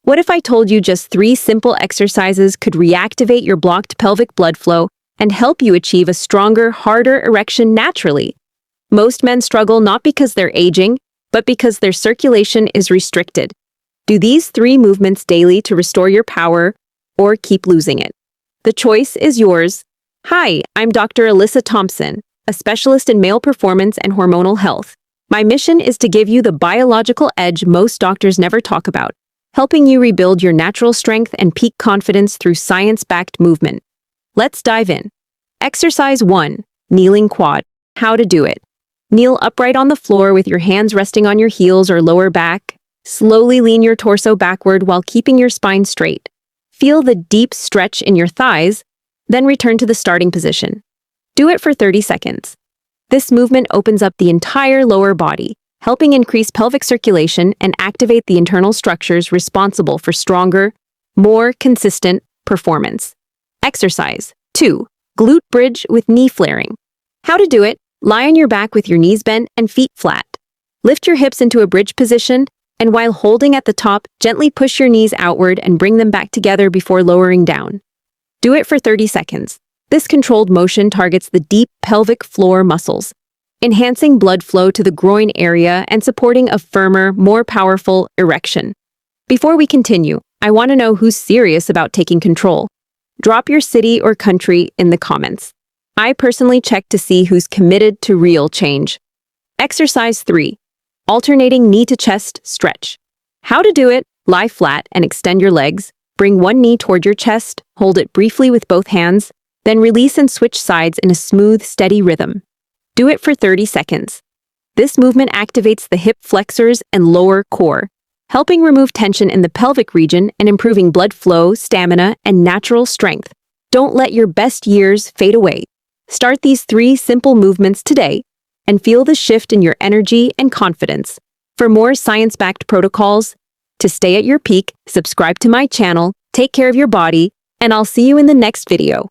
What if I told you just 3 simple exercises could reactivate your blocked pelvic blood flow and help you achieve a stronger, harder erection naturally? Most men struggle not because they're aging, but because their circulation is restricted. Do these 3 movements daily to restore your power or keep losing it? The choice is yours. Hi, I'm Dr. Alyssa Thompson, a specialist in male performance and hormonal health. My mission is to give you the biological edge most doctors never talk about, helping you rebuild your natural strength and peak confidence through science-backed movement. Let's dive in. Exercise 1. Kneeling quad. How to do it. Kneel upright on the floor with your hands resting on your heels or lower back. Slowly lean your torso backward while keeping your spine straight. Feel the deep stretch in your thighs, then return to the starting position. Do it for 30 seconds. This movement opens up the entire lower body, helping increase pelvic circulation and activate the internal structures responsible for stronger, more consistent performance. Exercise 2. Glute bridge with knee flaring. How to do it. Lie on your back with your knees bent and feet flat. Lift your hips into a bridge position, and while holding at the top, gently push your knees outward and bring them back together before lowering down. Do it for 30 seconds. This controlled motion targets the deep pelvic floor muscles, enhancing blood flow to the groin area and supporting a firmer, more powerful erection. Before we continue, I want to know who's serious about taking control. Drop your city or country in the comments. I personally check to see who's committed to real change. Exercise 3. Alternating knee to chest stretch. How to do it. Lie flat and extend your legs. Bring one knee toward your chest, hold it briefly with both hands, then release and switch sides in a smooth, steady rhythm. Do it for 30 seconds. This movement activates the hip flexors and lower core, helping remove tension in the pelvic region and improving blood flow, stamina, and natural strength. Don't let your best years fade away. Start these 3 simple movements today and feel the shift in your energy and confidence. For more science-backed protocols, to stay at your peak, subscribe to my channel, take care of your body, and I'll see you in the next video.